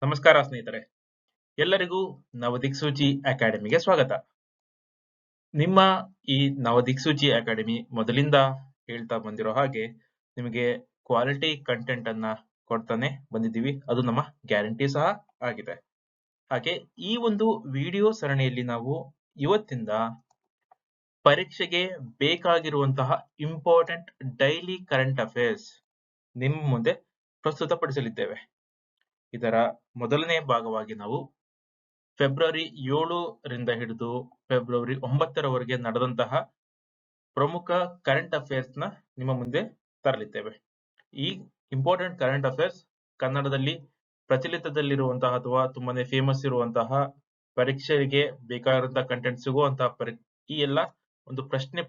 ನಮಸ್ಕಾರ ಸ್ನೇಹಿತರೆ, ಎಲ್ಲರಿಗೂ ನವದಿಕ್ಸೂಚಿ ಅಕಾಡೆಮಿಗೆ ಸ್ವಾಗತ. ನಿಮ್ಮ ಈ ನವದಿಕ್ಸೂಚಿ ಅಕಾಡೆಮಿ ಮೊದಲಿಂದ ಹೇಳ್ತಾ ಬಂದಿರೋ ಹಾಗೆ ನಿಮಗೆ ಕ್ವಾಲಿಟಿ ಕಂಟೆಂಟ್ ಅನ್ನ ಕೊಡ್ತಾನೆ ಬಂದಿದ್ದೀವಿ. ಅದು ನಮ್ಮ ಗ್ಯಾರಂಟಿ ಸಹ ಆಗಿದೆ. ಹಾಗೆ ಈ ಒಂದು ವಿಡಿಯೋ ಸರಣಿಯಲ್ಲಿ ನಾವು ಇವತ್ತಿಂದ ಪರೀಕ್ಷೆಗೆ ಬೇಕಾಗಿರುವಂತಹ ಇಂಪಾರ್ಟೆಂಟ್ ಡೈಲಿ ಕರೆಂಟ್ ಅಫೇರ್ಸ್ ನಿಮ್ಮ ಮುಂದೆ ಪ್ರಸ್ತುತಪಡಿಸಲಿದ್ದೇವೆ. ಇದರ ಮೊದಲನೇ ಭಾಗವಾಗಿ ನಾವು ಫೆಬ್ರವರಿ 7ರಿಂದ ಹಿಡಿದು ಫೆಬ್ರವರಿ 9ರವರೆಗೆ ನಡೆದಂತಹ ಪ್ರಮುಖ ಕರೆಂಟ್ ಅಫೇರ್ಸ್ ನ ನಿಮ್ಮ ಮುಂದೆ ತರಲಿದ್ದೇವೆ. ಈ ಇಂಪಾರ್ಟೆಂಟ್ ಕರೆಂಟ್ ಅಫೇರ್ಸ್ ಕನ್ನಡದಲ್ಲಿ ಪ್ರಚಲಿತದಲ್ಲಿರುವಂತಹ ಅಥವಾ ತುಂಬಾನೇ ಫೇಮಸ್ ಇರುವಂತಹ ಪರೀಕ್ಷೆಗೆ ಬೇಕಾಗಿರುವಂತಹ ಕಂಟೆಂಟ್ ಸಿಗುವಂತಹ ಈ ಎಲ್ಲ ಒಂದು ಪ್ರಶ್ನೆ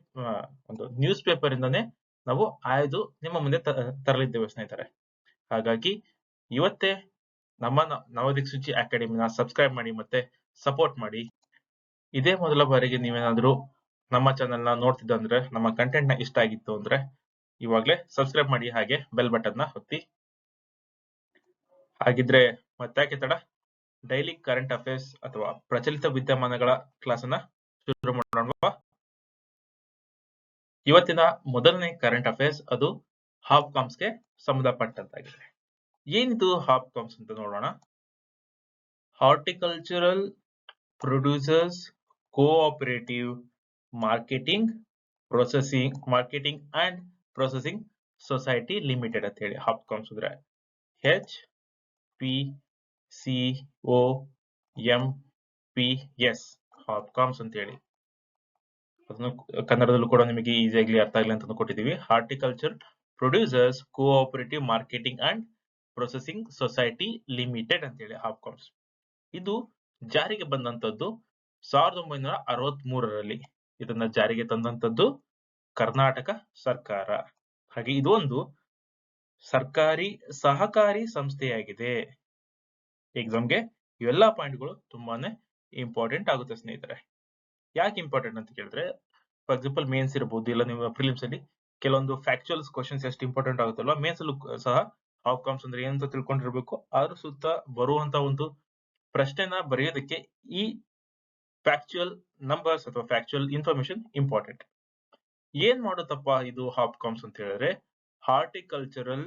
ಒಂದು ನ್ಯೂಸ್ ಪೇಪರ್ ಇಂದಾನೆ ನಾವು ಆಯ್ದು ನಿಮ್ಮ ಮುಂದೆ ತರಲಿದ್ದೇವೆ ಸ್ನೇಹಿತರೆ. ಹಾಗಾಗಿ ಇವತ್ತೇ ನಮ್ಮ ನವದಿಕ್ಸೂಚಿ ಅಕಾಡೆಮಿನ ಸಬ್ಸ್ಕ್ರೈಬ್ ಮಾಡಿ ಮತ್ತೆ ಸಪೋರ್ಟ್ ಮಾಡಿ. ಇದೇ ಮೊದಲ ಬಾರಿಗೆ ನೀವೇನಾದ್ರೂ ನಮ್ಮ ಚಾನೆಲ್ ನ ನೋಡ್ತಿದ್ದಂದ್ರೆ, ನಮ್ಮ ಕಂಟೆಂಟ್ ನ ಇಷ್ಟ ಆಗಿತ್ತು ಅಂದ್ರೆ ಇವಾಗ್ಲೇ ಸಬ್ಸ್ಕ್ರೈಬ್ ಮಾಡಿ, ಹಾಗೆ ಬೆಲ್ ಬಟನ್ ನ ಒತ್ತಿ. ಹಾಗಿದ್ರೆ ಮತ್ತೆ ತಡ, ಡೈಲಿ ಕರೆಂಟ್ ಅಫೇರ್ಸ್ ಅಥವಾ ಪ್ರಚಲಿತ ವಿದ್ಯಮಾನಗಳ ಕ್ಲಾಸ್ ಅನ್ನ ಶುರು ಮಾಡೋಣ. ಇವತ್ತಿನ ಮೊದಲನೇ ಕರೆಂಟ್ ಅಫೇರ್ಸ್ ಅದು ಹಾಪ್ಕಾಮ್ಸ್ ಗೆ ಸಂಬಂಧಪಟ್ಟಂತಾಗಿದೆ. ಏನಿದು ಹಾಪ್ಕಾಮ್ಸ್ ಅಂತ ನೋಡೋಣ. Horticultural producers cooperative marketing and processing society limited ಅಂತ ಹೇಳಿ ಹಾಪ್ಕಾಮ್ಸ್ ಅಂದ್ರೆ HPCOMPS ಹಾಪ್ಕಾಮ್ಸ್ ಅಂತ ಹೇಳಿ. ಅದನ್ನು ಕನ್ನಡದಲ್ಲೂ ಕೂಡ ನಿಮಗೆ ಈಸಿಯಾಗಿ ಅರ್ಥ ಆಗಲಿ ಅಂತ ಕೊಟ್ಟಿದ್ದೀವಿ. Horticulture producers cooperative marketing and processing society limited ಅಂತ ಹೇಳಿ ಹಾಪ್ಕಾಮ್ಸ್. ಇದು ಜಾರಿಗೆ ಬಂದಂತದ್ದು 1963ರಲ್ಲಿ. ಇದನ್ನ ಜಾರಿಗೆ ತಂದಂತದ್ದು ಕರ್ನಾಟಕ ಸರ್ಕಾರ. ಹಾಗೆ ಇದು ಒಂದು ಸರ್ಕಾರಿ ಸಹಕಾರಿ ಸಂಸ್ಥೆಯಾಗಿದೆ. ಎಕ್ಸಾಮ್ಗೆ ಇವೆಲ್ಲ ಪಾಯಿಂಟ್ಗಳು ತುಂಬಾನೇ ಇಂಪಾರ್ಟೆಂಟ್ ಆಗುತ್ತೆ ಸ್ನೇಹಿತರೆ. ಯಾಕೆ ಇಂಪಾರ್ಟೆಂಟ್ ಅಂತ ಕೇಳಿದ್ರೆ, ಫಾರ್ ಎಕ್ಸಾಂಪಲ್ ಮೇನ್ಸ್ ಇರಬಹುದು, ಇಲ್ಲ ನಿಮ್ಮ ಪ್ರಿಲಿಮ್ಸ್ ಅಲ್ಲಿ ಕೆಲವೊಂದು ಫ್ಯಾಕ್ಚುಯಲ್ಸ್ ಕ್ವಶನ್ಸ್ ಎಷ್ಟು ಇಂಪಾರ್ಟೆಂಟ್ ಆಗುತ್ತಲ್ವಾ, ಮೇನ್ಸ್ ಅಲ್ಲೂ ಸಹ ಹಾಪ್ಕಾಮ್ಸ್ ಅಂದ್ರೆ ಏನಂತ ತಿಳ್ಕೊಂಡಿರ್ಬೇಕು. ಅದ್ರ ಸುತ್ತ ಬರುವಂತ ಒಂದು ಪ್ರಶ್ನೆನ ಬರೆಯೋದಕ್ಕೆ ಈ ಫ್ಯಾಕ್ಚುಯಲ್ ನಂಬರ್ಸ್ ಅಥವಾ ಫ್ಯಾಕ್ಚುಯಲ್ ಇನ್ಫಾರ್ಮೇಶನ್ ಇಂಪಾರ್ಟೆಂಟ್. ಏನ್ ಮಾಡುತ್ತಪ್ಪ ಇದು ಹಾಪ್ಕಾಮ್ಸ್ ಅಂತ ಹೇಳಿದ್ರೆ, ಹಾರ್ಟಿಕಲ್ಚರಲ್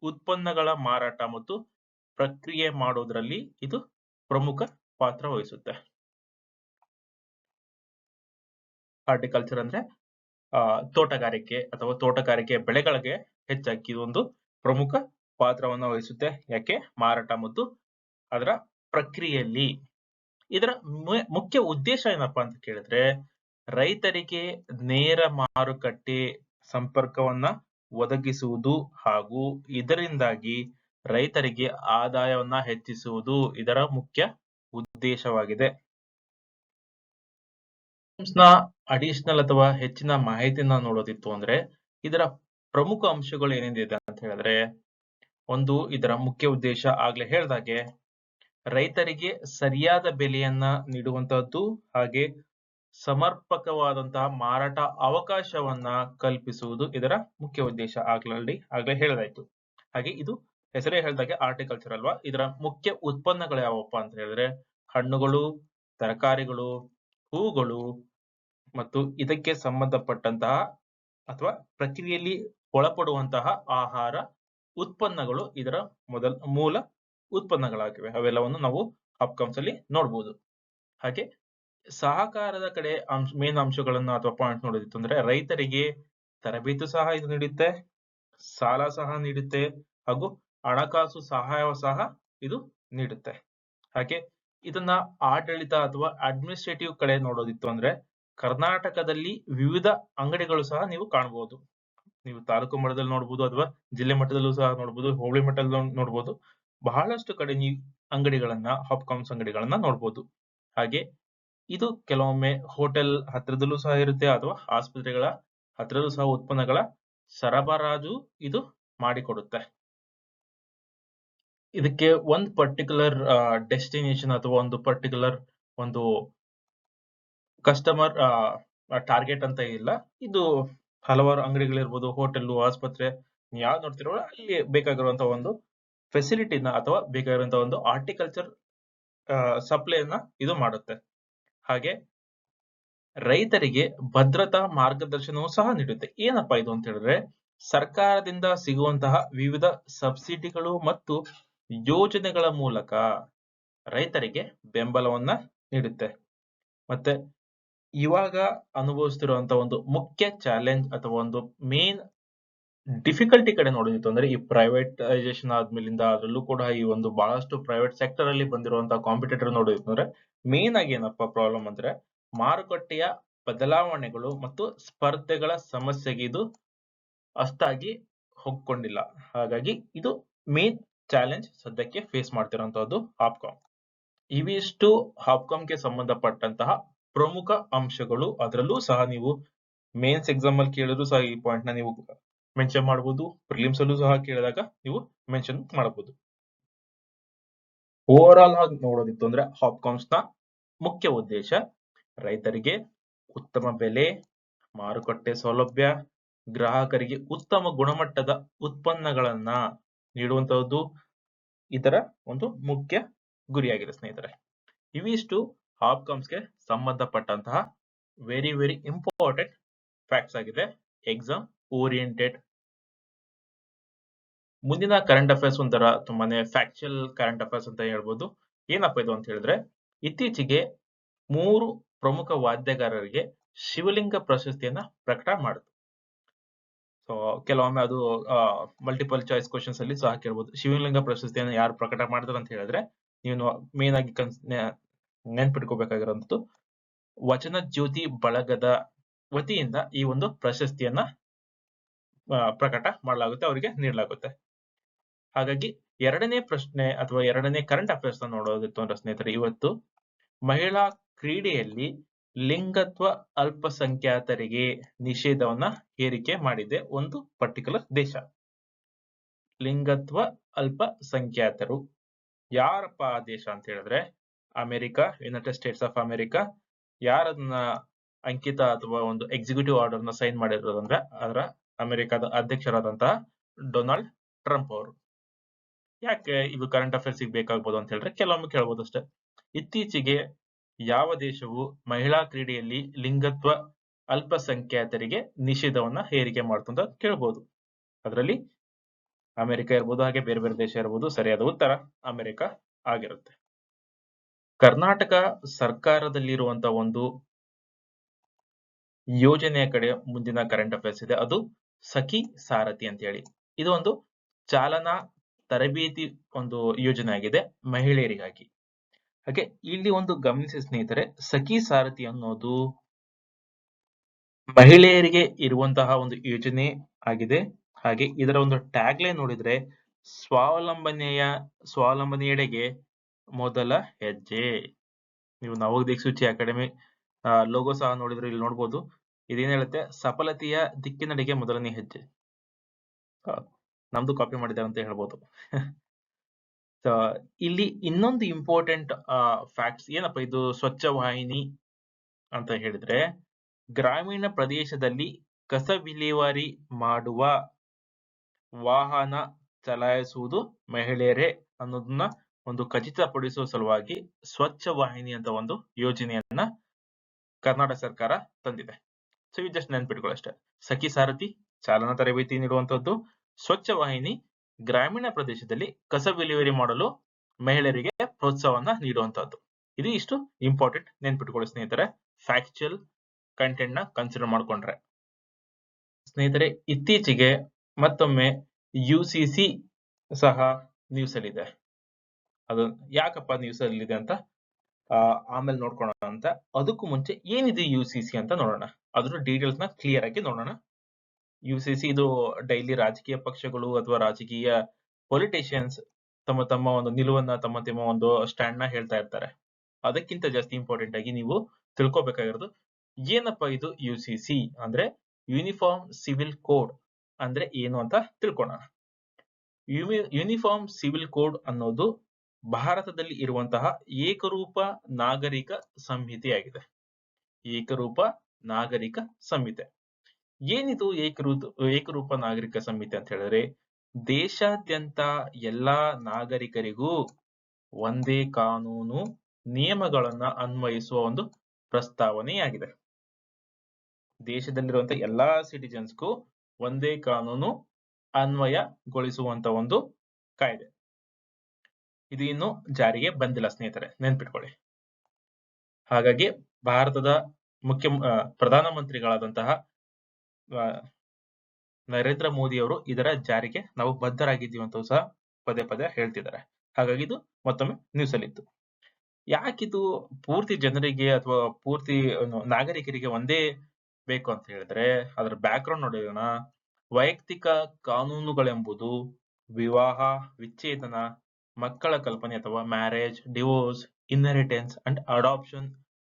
ಉತ್ಪನ್ನಗಳ ಮಾರಾಟ ಮತ್ತು ಪ್ರಕ್ರಿಯೆ ಮಾಡೋದ್ರಲ್ಲಿ ಇದು ಪ್ರಮುಖ ಪಾತ್ರ ವಹಿಸುತ್ತೆ. ಹಾರ್ಟಿಕಲ್ಚರ್ ಅಂದ್ರೆ ತೋಟಗಾರಿಕೆ ಅಥವಾ ತೋಟಗಾರಿಕೆ ಬೆಳೆಗಳಿಗೆ ಹೆಚ್ಚಾಗಿ ಇದೊಂದು ಪ್ರಮುಖ ಪಾತ್ರವನ್ನು ವಹಿಸುತ್ತೆ. ಯಾಕೆ? ಮಾರಾಟ ಮತ್ತು ಅದರ ಪ್ರಕ್ರಿಯೆಯಲ್ಲಿ. ಇದರ ಮುಖ್ಯ ಉದ್ದೇಶ ಏನಪ್ಪಾ ಅಂತ ಕೇಳಿದ್ರೆ, ರೈತರಿಗೆ ನೇರ ಮಾರುಕಟ್ಟೆ ಸಂಪರ್ಕವನ್ನ ಒದಗಿಸುವುದು ಹಾಗೂ ಇದರಿಂದಾಗಿ ರೈತರಿಗೆ ಆದಾಯವನ್ನ ಹೆಚ್ಚಿಸುವುದು ಇದರ ಮುಖ್ಯ ಉದ್ದೇಶವಾಗಿದೆ. ಅಡಿಷನಲ್ ಅಥವಾ ಹೆಚ್ಚಿನ ಮಾಹಿತಿಯನ್ನ ನೋಡೋದಿತ್ತು ಅಂದ್ರೆ, ಇದರ ಪ್ರಮುಖ ಅಂಶಗಳು ಏನೇನಿದೆ ಅಂತ ಹೇಳಿದ್ರೆ, ಒಂದು, ಇದರ ಮುಖ್ಯ ಉದ್ದೇಶ ಆಗ್ಲೇ ಹೇಳ್ದಾಗೆ ರೈತರಿಗೆ ಸರಿಯಾದ ಬೆಲೆಯನ್ನ ನೀಡುವಂತಹದ್ದು, ಹಾಗೆ ಸಮರ್ಪಕವಾದಂತಹ ಮಾರಾಟ ಅವಕಾಶವನ್ನ ಕಲ್ಪಿಸುವುದು ಇದರ ಮುಖ್ಯ ಉದ್ದೇಶ. ಆಗ್ಲೇ ಹೇಳದಾಯ್ತು. ಹಾಗೆ ಇದು ಹೆಸರೇ ಹೇಳ್ದಾಗೆ ಹಾರ್ಟಿಕಲ್ಚರ್ ಅಲ್ವಾ. ಇದರ ಮುಖ್ಯ ಉತ್ಪನ್ನಗಳು ಯಾವಪ್ಪ ಅಂತ ಹೇಳಿದ್ರೆ, ಹಣ್ಣುಗಳು, ತರಕಾರಿಗಳು, ಹೂಗಳು ಮತ್ತು ಇದಕ್ಕೆ ಸಂಬಂಧಪಟ್ಟಂತಹ ಅಥವಾ ಪ್ರಕ್ರಿಯೆಯಲ್ಲಿ ಒಳಪಡುವಂತಹ ಆಹಾರ ಉತ್ಪನ್ನಗಳು ಇದರ ಮೂಲ ಉತ್ಪನ್ನಗಳಾಗಿವೆ. ಅವೆಲ್ಲವನ್ನು ನಾವು ಹಾಪ್ಕಾಮ್ಸ್ ಅಲ್ಲಿ ನೋಡಬಹುದು. ಹಾಗೆ ಸಹಕಾರದ ಕಡೆ ಮೇನ್ ಅಂಶಗಳನ್ನ ಅಥವಾ ಪಾಯಿಂಟ್ ನೋಡೋದಿತ್ತು ಅಂದ್ರೆ, ರೈತರಿಗೆ ತರಬೇತಿ ಸಹ ಇದು ನೀಡುತ್ತೆ, ಸಾಲ ಸಹ ನೀಡುತ್ತೆ, ಹಾಗೂ ಹಣಕಾಸು ಸಹಾಯ ಸಹ ಇದು ನೀಡುತ್ತೆ. ಹಾಗೆ ಇದನ್ನ ಆಡಳಿತ ಅಥವಾ ಅಡ್ಮಿನಿಸ್ಟ್ರೇಟಿವ್ ಕಡೆ ನೋಡೋದಿತ್ತು ಅಂದ್ರೆ, ಕರ್ನಾಟಕದಲ್ಲಿ ವಿವಿಧ ಅಂಗಡಿಗಳು ಸಹ ನೀವು ಕಾಣಬಹುದು. ನೀವು ತಾಲೂಕು ಮಟ್ಟದಲ್ಲಿ ನೋಡಬಹುದು, ಅಥವಾ ಜಿಲ್ಲೆ ಮಟ್ಟದಲ್ಲೂ ಸಹ ನೋಡಬಹುದು, ಹೋಬಳಿ ಮಟ್ಟದಲ್ಲಿ ನೋಡಬಹುದು. ಬಹಳಷ್ಟು ಕಡೆ ನೀವು ಅಂಗಡಿಗಳನ್ನ, ಹಾಪ್ಕಾಮ್ಸ್ ಅಂಗಡಿಗಳನ್ನ ನೋಡಬಹುದು. ಹಾಗೆ ಇದು ಕೆಲವೊಮ್ಮೆ ಹೋಟೆಲ್ ಹತ್ರದಲ್ಲೂ ಸಹ ಇರುತ್ತೆ, ಅಥವಾ ಆಸ್ಪತ್ರೆಗಳ ಹತ್ರದಲ್ಲೂ ಸಹ ಉತ್ಪನ್ನಗಳ ಸರಬರಾಜು ಇದು ಮಾಡಿಕೊಡುತ್ತೆ. ಇದಕ್ಕೆ ಒಂದು ಪರ್ಟಿಕ್ಯುಲರ್ ಡೆಸ್ಟಿನೇಷನ್ ಅಥವಾ ಒಂದು ಪರ್ಟಿಕ್ಯುಲರ್ ಒಂದು ಕಸ್ಟಮರ್ ಟಾರ್ಗೆಟ್ ಅಂತ ಇಲ್ಲ. ಇದು ಹಲವಾರು ಅಂಗಡಿಗಳಿರ್ಬೋದು, ಹೋಟೆಲ್, ಆಸ್ಪತ್ರೆ, ನೀವು ಯಾವ್ದು ನೋಡ್ತಿರೋ ಅಲ್ಲಿ ಬೇಕಾಗಿರುವಂತಹ ಒಂದು ಫೆಸಿಲಿಟಿನ ಅಥವಾ ಬೇಕಾಗಿರುವಂತಹ ಒಂದು ಹಾರ್ಟಿಕಲ್ಚರ್ ಸಪ್ಲೈನ ಇದು ಮಾಡುತ್ತೆ. ಹಾಗೆ ರೈತರಿಗೆ ಭದ್ರತಾ ಮಾರ್ಗದರ್ಶನವೂ ಸಹ ನೀಡುತ್ತೆ. ಏನಪ್ಪಾ ಇದು ಅಂತ ಹೇಳಿದ್ರೆ, ಸರ್ಕಾರದಿಂದ ಸಿಗುವಂತಹ ವಿವಿಧ ಸಬ್ಸಿಡಿಗಳು ಮತ್ತು ಯೋಜನೆಗಳ ಮೂಲಕ ರೈತರಿಗೆ ಬೆಂಬಲವನ್ನ ನೀಡುತ್ತೆ. ಮತ್ತೆ ಇವಾಗ ಅನುಭವಿಸ್ತಿರುವಂತಹ ಒಂದು ಮುಖ್ಯ ಚಾಲೆಂಜ್ ಅಥವಾ ಒಂದು ಮೇನ್ ಡಿಫಿಕಲ್ಟಿ ಕಡೆ ನೋಡೋದಿತ್ತು ಅಂದ್ರೆ, ಈ ಪ್ರೈವೇಟೈಸೇಷನ್ ಆದ್ಮೇಲಿಂದ ಅದರಲ್ಲೂ ಕೂಡ ಈ ಒಂದು ಬಹಳಷ್ಟು ಪ್ರೈವೇಟ್ ಸೆಕ್ಟರ್ ಅಲ್ಲಿ ಬಂದಿರುವಂತಹ ಕಾಂಪಿಟೇಟರ್ ನೋಡೋದಿತ್ತು ಅಂದ್ರೆ, ಮೇನ್ ಆಗಿ ಏನಪ್ಪಾ ಪ್ರಾಬ್ಲಮ್ ಅಂದ್ರೆ ಮಾರುಕಟ್ಟೆಯ ಬದಲಾವಣೆಗಳು ಮತ್ತು ಸ್ಪರ್ಧೆಗಳ ಸಮಸ್ಯೆಗೆ ಇದು ಅಷ್ಟಾಗಿ ಹೊಕ್ಕೊಂಡಿಲ್ಲ. ಹಾಗಾಗಿ ಇದು ಮೇನ್ ಚಾಲೆಂಜ್ ಸದ್ಯಕ್ಕೆ ಫೇಸ್ ಮಾಡ್ತಿರುವಂತಹದ್ದು ಹಾಪ್ಕಾಮ್. ಇವಿಷ್ಟು ಹಾಪ್ಕಾಮ್ಗೆ ಸಂಬಂಧಪಟ್ಟಂತಹ ಪ್ರಮುಖ ಅಂಶಗಳು. ಅದರಲ್ಲೂ ಸಹ ನೀವು ಮೇನ್ಸ್ ಎಕ್ಸಾಮ್ ಅಲ್ಲಿ ಕೇಳಿದ್ರು ಸಹ ಈ ಪಾಯಿಂಟ್ ನ ನೀವು ಮೆನ್ಷನ್ ಮಾಡಬಹುದು. ಪ್ರಿಲಿಮ್ಸ್ ಅಲ್ಲೂ ಸಹ ಕೇಳಿದಾಗ ನೀವು ಮೆನ್ಷನ್ ಮಾಡಬಹುದು. ಓವರ್ ಆಲ್ ಆಗಿ ನೋಡೋದಿತ್ತು ಅಂದ್ರೆ ಹಾಪ್ಕಾಮ್ಸ್ ನ ಮುಖ್ಯ ಉದ್ದೇಶ ರೈತರಿಗೆ ಉತ್ತಮ ಬೆಲೆ, ಮಾರುಕಟ್ಟೆ ಸೌಲಭ್ಯ, ಗ್ರಾಹಕರಿಗೆ ಉತ್ತಮ ಗುಣಮಟ್ಟದ ಉತ್ಪನ್ನಗಳನ್ನ ನೀಡುವಂತಹದ್ದು ಇದರ ಒಂದು ಮುಖ್ಯ ಗುರಿಯಾಗಿದೆ ಸ್ನೇಹಿತರೆ. ಇವಿಷ್ಟು ಹಾಪ್ಕಾಮ್ಸ್ಗೆ ಸಂಬಂಧಪಟ್ಟಂತಹ ವೆರಿ ಇಂಪಾರ್ಟೆಂಟ್ ಫ್ಯಾಕ್ಟ್ಸ್ ಆಗಿದೆ, ಎಕ್ಸಾಮ್ ಓರಿಯೆಂಟೆಡ್. ಮುಂದಿನ ಕರೆಂಟ್ ಅಫೇರ್ಸ್ ಒಂಥರ ತುಂಬಾನೇ ಫ್ಯಾಕ್ಚುಯಲ್ ಕರೆಂಟ್ ಅಫೇರ್ಸ್ ಅಂತ ಹೇಳ್ಬೋದು. ಏನಪ್ಪಾ ಇದು ಅಂತ ಹೇಳಿದ್ರೆ, ಇತ್ತೀಚೆಗೆ 3 ಪ್ರಮುಖ ವಾದ್ಯಗಾರರಿಗೆ ಶಿವಲಿಂಗ ಪ್ರಶಸ್ತಿಯನ್ನ ಪ್ರಕಟ ಮಾಡಿತು. ಸೊ ಕೆಲವೊಮ್ಮೆ ಅದು ಮಲ್ಟಿಪಲ್ ಚಾಯ್ಸ್ ಕ್ವಶನ್ಸ್ ಅಲ್ಲಿ ಸಹ ಕೇಳಬಹುದು. ಶಿವಲಿಂಗ ಪ್ರಶಸ್ತಿಯನ್ನು ಯಾರು ಪ್ರಕಟ ಮಾಡಿದ್ರು ಅಂತ ಹೇಳಿದ್ರೆ, ನೀವು ಮೇನ್ ಆಗಿ ನೆನ್ಪಿಟ್ಕೋಬೇಕಾಗಿರೋದು ವಚನ ಜ್ಯೋತಿ ಬಳಗದ ವತಿಯಿಂದ ಈ ಒಂದು ಪ್ರಶಸ್ತಿಯನ್ನ ಪ್ರಕಟ ಮಾಡಲಾಗುತ್ತೆ, ಅವರಿಗೆ ನೀಡಲಾಗುತ್ತೆ. ಹಾಗಾಗಿ ಎರಡನೇ ಪ್ರಶ್ನೆ ಅಥವಾ ಎರಡನೇ ಕರೆಂಟ್ ಅಫೇರ್ಸ್ ನೋಡೋದಿತ್ತು ಅಂದ್ರೆ ಸ್ನೇಹಿತರೆ, ಇವತ್ತು ಮಹಿಳಾ ಕ್ರೀಡೆಯಲ್ಲಿ ಲಿಂಗತ್ವ ಅಲ್ಪಸಂಖ್ಯಾತರಿಗೆ ನಿಷೇಧವನ್ನ ಹೇರಿಕೆ ಮಾಡಿದೆ ಒಂದು ಪರ್ಟಿಕ್ಯುಲರ್ ದೇಶ. ಲಿಂಗತ್ವ ಅಲ್ಪಸಂಖ್ಯಾತರು ಯಾರಪ್ಪ ಆ ದೇಶ ಅಂತ ಹೇಳಿದ್ರೆ America, United States of America. ಯಾರನ್ನ ಅಂಕಿತ ಅಥವಾ ಒಂದು ಎಕ್ಸಿಕ್ಯೂಟಿವ್ ಆರ್ಡರ್ ನ ಸೈನ್ ಮಾಡಿರೋದಂದ್ರೆ ಅದರ ಅಮೆರಿಕದ ಅಧ್ಯಕ್ಷರಾದಂತಹ ಡೊನಾಲ್ಡ್ ಟ್ರಂಪ್ ಅವರು. ಯಾಕೆ ಇದು ಕರೆಂಟ್ ಅಫೇರ್ಸ್ ಬೇಕಾಗಬಹುದು ಅಂತ ಹೇಳಿದ್ರೆ, ಕೆಲವೊಮ್ಮೆ ಕೇಳಬಹುದು ಅಷ್ಟೇ. ಇತ್ತೀಚೆಗೆ ಯಾವ ದೇಶವು ಮಹಿಳಾ ಕ್ರೀಡೆಯಲ್ಲಿ ಲಿಂಗತ್ವ ಅಲ್ಪಸಂಖ್ಯಾತರಿಗೆ ನಿಷೇಧವನ್ನ ಹೇರಿಕೆ ಮಾಡ್ತು ಅಂತ ಕೇಳಬಹುದು. ಅದರಲ್ಲಿ ಅಮೆರಿಕ ಇರ್ಬೋದು, ಹಾಗೆ ಬೇರೆ ಬೇರೆ ದೇಶ ಇರಬಹುದು. ಸರಿಯಾದ ಉತ್ತರ ಅಮೆರಿಕ ಆಗಿರುತ್ತೆ. ಕರ್ನಾಟಕ ಸರ್ಕಾರದಲ್ಲಿರುವಂತಹ ಒಂದು ಯೋಜನೆಯ ಕಡೆ ಮುಂದಿನ ಕರೆಂಟ್ ಅಫೇರ್ಸ್ ಇದೆ, ಅದು ಸಖಿ ಸಾರಥಿ ಅಂತ ಹೇಳಿ. ಇದು ಒಂದು ಚಾಲನಾ ತರಬೇತಿ ಒಂದು ಯೋಜನೆ ಆಗಿದೆ ಮಹಿಳೆಯರಿಗಾಗಿ. ಹಾಗೆ ಇಲ್ಲಿ ಒಂದು ಗಮನಿಸಿ ಸ್ನೇಹಿತರೆ, ಸಖಿ ಸಾರಥಿ ಅನ್ನೋದು ಮಹಿಳೆಯರಿಗೆ ಇರುವಂತಹ ಒಂದು ಯೋಜನೆ ಆಗಿದೆ. ಹಾಗೆ ಇದರ ಒಂದು ಟ್ಯಾಗ್ ಲೈನ್ ನೋಡಿದ್ರೆ ಸ್ವಾವಲಂಬನೆಯೆಡೆಗೆ ಮೊದಲ ಹೆಜ್ಜೆ. ನೀವು ನವೋದಯ ದಿಕ್ಸೂಚಿ ಅಕಾಡೆಮಿ ಲೋಗೋ ಸಹ ನೋಡಿದ್ರೆ ಇಲ್ಲಿ ನೋಡಬಹುದು. ಇದೇನ್ ಹೇಳುತ್ತೆ, ಸಫಲತೆಯ ದಿಕ್ಕಿನಡೆಗೆ ಮೊದಲನೇ ಹೆಜ್ಜೆ. ನಮ್ದು ಕಾಪಿ ಮಾಡಿದ್ದಾರೆ ಅಂತ ಹೇಳ್ಬೋದು. ಇಲ್ಲಿ ಇನ್ನೊಂದು ಇಂಪಾರ್ಟೆಂಟ್ ಫ್ಯಾಕ್ಟ್ಸ್ ಏನಪ್ಪಾ, ಇದು ಸ್ವಚ್ಛ ವಾಹಿನಿ ಅಂತ ಹೇಳಿದ್ರೆ ಗ್ರಾಮೀಣ ಪ್ರದೇಶದಲ್ಲಿ ಕಸ ವಿಲೇವಾರಿ ಮಾಡುವ ವಾಹನ ಚಲಾಯಿಸುವುದು ಮಹಿಳೆಯರೇ ಅನ್ನೋದನ್ನ ಒಂದು ಖಚಿತಪಡಿಸುವ ಸಲುವಾಗಿ ಸ್ವಚ್ಛ ವಾಹಿನಿ ಅಂತ ಒಂದು ಯೋಜನೆಯನ್ನ ಕರ್ನಾಟಕ ಸರ್ಕಾರ ತಂದಿದೆ. ಸೊ ಇದು ಜಸ್ಟ್ ನೆನ್ಪಿಟ್ಕೊಳ್ಳಿ ಅಷ್ಟೇ. ಸಖಿ ಸಾರಥಿ ಚಾಲನಾ ತರಬೇತಿ ನೀಡುವಂತದ್ದು, ಸ್ವಚ್ಛ ವಾಹಿನಿ ಗ್ರಾಮೀಣ ಪ್ರದೇಶದಲ್ಲಿ ಕಸ ವಿಲೇವಾರಿ ಮಾಡಲು ಮಹಿಳೆಯರಿಗೆ ಪ್ರೋತ್ಸಾಹವನ್ನ ನೀಡುವಂತದ್ದು. ಇದು ಇಷ್ಟು ಇಂಪಾರ್ಟೆಂಟ್ ನೆನ್ಪಿಟ್ಕೊಳ್ಳಿ ಸ್ನೇಹಿತರೆ, ಫ್ಯಾಕ್ಚುಯಲ್ ಕಂಟೆಂಟ್ ನ ಕನ್ಸಿಡರ್ ಮಾಡ್ಕೊಂಡ್ರೆ. ಸ್ನೇಹಿತರೆ, ಇತ್ತೀಚೆಗೆ ಮತ್ತೊಮ್ಮೆ UCC ಸಹ ನ್ಯೂಸ್ ಅಲ್ಲಿ ಇದೆ. ಅದು ಯಾಕಪ್ಪ ನ್ಯೂಸ್ ಅಲ್ಲಿ ಇದೆ ಅಂತ ಆಮೇಲೆ ನೋಡ್ಕೊಳ್ಳೋಣ ಅಂತ. ಅದಕ್ಕೂ ಮುಂಚೆ ಏನಿದೆ UCC ಅಂತ ನೋಡೋಣ, ಅದ್ರ ಡೀಟೇಲ್ಸ್ ನ ಕ್ಲಿಯರ್ ಆಗಿ ನೋಡೋಣ. UCC ಇದು ಡೈಲಿ ರಾಜಕೀಯ ಪಕ್ಷಗಳು ಅಥವಾ ರಾಜಕೀಯ ಪೊಲಿಟಿಷಿಯನ್ಸ್ ತಮ್ಮ ಒಂದು ನಿಲುವನ್ನ ತಮ್ಮ ಒಂದು ಸ್ಟ್ಯಾಂಡ್ ನ ಹೇಳ್ತಾ ಇರ್ತಾರೆ. ಅದಕ್ಕಿಂತ ಜಾಸ್ತಿ ಇಂಪಾರ್ಟೆಂಟ್ ಆಗಿ ನೀವು ತಿಳ್ಕೊಬೇಕಾಗಿರೋದು ಏನಪ್ಪಾ ಇದು UCC ಅಂದ್ರೆ ಯೂನಿಫಾರ್ಮ್ ಸಿವಿಲ್ ಕೋಡ್ ಅಂದ್ರೆ ಏನು ಅಂತ ತಿಳ್ಕೊಳ್ಳೋಣ. ಯೂನಿಫಾರ್ಮ್ ಸಿವಿಲ್ ಕೋಡ್ ಅನ್ನೋದು ಭಾರತದಲ್ಲಿ ಇರುವಂತಹ ಏಕರೂಪ ನಾಗರಿಕ ಸಂಹಿತೆಯಾಗಿದೆ. ಏಕರೂಪ ನಾಗರಿಕ ಸಂಹಿತೆ. ಏನಿದು ಏಕರೂಪ ನಾಗರಿಕ ಸಂಹಿತೆ ಅಂತ ಹೇಳಿದ್ರೆ, ದೇಶಾದ್ಯಂತ ಎಲ್ಲಾ ನಾಗರಿಕರಿಗೂ ಒಂದೇ ಕಾನೂನು ನಿಯಮಗಳನ್ನ ಅನ್ವಯಿಸುವ ಒಂದು ಪ್ರಸ್ತಾವನೆಯಾಗಿದೆ. ದೇಶದಲ್ಲಿರುವಂತಹ ಎಲ್ಲಾ ಸಿಟಿಜನ್ಸ್ಗೂ ಒಂದೇ ಕಾನೂನು ಅನ್ವಯಗೊಳಿಸುವಂತ ಒಂದು ಕಾಯ್ದೆ. ಇದು ಇನ್ನು ಜಾರಿಗೆ ಬಂದಿಲ್ಲ ಸ್ನೇಹಿತರೆ, ನೆನ್ಪಿಟ್ಕೊಳ್ಳಿ. ಹಾಗಾಗಿ ಭಾರತದ ಪ್ರಧಾನಮಂತ್ರಿಗಳಾದಂತಹ ನರೇಂದ್ರ ಮೋದಿ ಅವರು ಇದರ ಜಾರಿಗೆ ನಾವು ಬದ್ಧರಾಗಿದ್ದೀವಿ ಅಂತ ಸಹ ಪದೇ ಪದೇ ಹೇಳ್ತಿದ್ದಾರೆ. ಹಾಗಾಗಿ ಇದು ಮತ್ತೊಮ್ಮೆ ನ್ಯೂಸ್ ಅಲ್ಲಿ ಇತ್ತು. ಯಾಕಿದು ಪೂರ್ತಿ ಜನರಿಗೆ ಅಥವಾ ಪೂರ್ತಿ ನಾಗರಿಕರಿಗೆ ಒಂದೇ ಬೇಕು ಅಂತ ಹೇಳಿದ್ರೆ ಅದರ ಬ್ಯಾಕ್ ಗ್ರೌಂಡ್ ನೋಡಿರೋಣ. ವೈಯಕ್ತಿಕ ಕಾನೂನುಗಳೆಂಬುದು ವಿವಾಹ, ವಿಚ್ಛೇದನ, ಮಕ್ಕಳ ಕಲ್ಪನೆ ಅಥವಾ marriage, divorce, inheritance and adoption